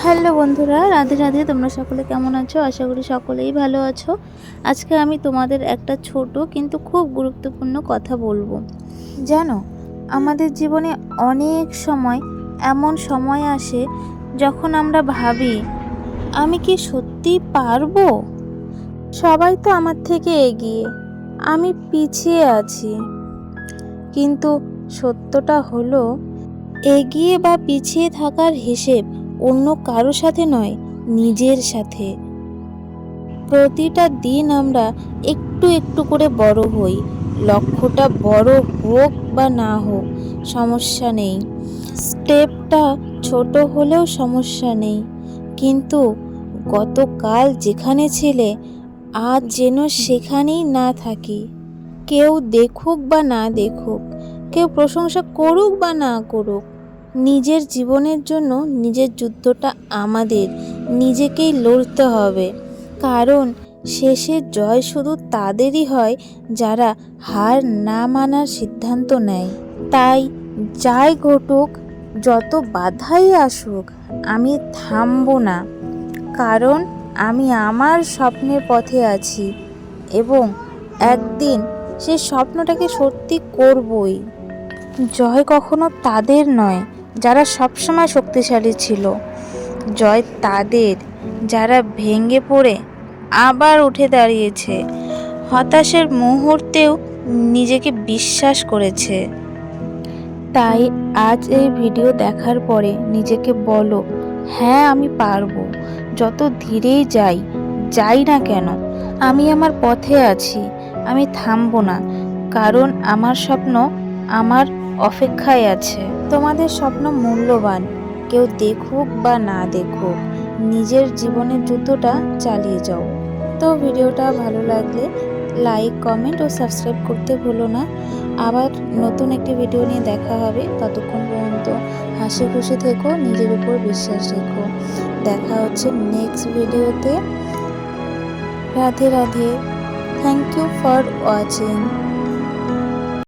Hello বন্ধুরা, রাধে রাধে। তোমরা সকলে কেমন আছো? আশা করি সকলেই ভালো আছো। আজকে আমি তোমাদের একটা ছোট কিন্তু খুব গুরুত্বপূর্ণ কথা বলবো। জানো, আমাদের জীবনে অনেক সময় এমন সময় আসে যখন আমরা ভাবি, আমি কি সত্যি পারবো? সবাই তো আমার থেকে এগিয়ে, আমি পিছিয়ে আছি। কিন্তু সত্যটা হলো, এগিয়ে বা পিছিয়ে থাকার হিসেব অন্য কারো সাথে নয়, নিজের সাথে। প্রতিটা দিন আমরা একটু একটু করে বড় হই। লক্ষ্যটা বড় হোক বা না হোক সমস্যা নেই, স্টেপটা ছোট হলেও সমস্যা নেই। কিন্তু গতকাল যেখানে ছিলে, আজ যেন সেখানেই না থাকি। কেউ দেখুক বা না দেখুক, কেউ প্রশংসা করুক বা না করুক, নিজের জীবনের জন্য নিজের যুদ্ধটা আমাদের নিজেকেই লড়তে হবে। কারণ শেষে জয় শুধু তাদেরই হয় যারা হার না মানার সিদ্ধান্ত নেয়। তাই যাই ঘটুক, যত বাধাই আসুক, আমি থামবো না। কারণ আমি আমার স্বপ্নের পথে আছি এবং একদিন সে স্বপ্নটাকে সত্যি করবই। জয় কখনো তাদের নয় যারা সবসময় শক্তিশালী ছিল, জয় তাদের যারা ভেঙে পড়ে আবার উঠে দাঁড়িয়েছে, হতাশার মুহূর্তেও নিজেকে বিশ্বাস করেছে। তাই আজ এই ভিডিও দেখার পরে নিজেকে বলো, হ্যাঁ আমি পারবো। যত ধীরেই যাই না কেন, আমি আমার পথে আছি, আমি থামবো না। কারণ আমার স্বপ্ন আমার অপেক্ষায় আছে। তোমাদের স্বপ্ন মূল্যবান, কেউ দেখুক বা না দেখুক, নিজের জীবনের যুদ্ধটা চালিয়ে যাও। তো ভিডিওটা ভালো লাগলে লাইক, কমেন্ট ও সাবস্ক্রাইব করতে ভুলো না। আবার নতুন একটি ভিডিও নিয়ে দেখা হবে। ততক্ষণ পর্যন্ত হাসি খুশি থেকো, নিজের উপর বিশ্বাস রেখো। দেখা হচ্ছে নেক্সট ভিডিওতে। Radhe Radhe. Thank you for watching.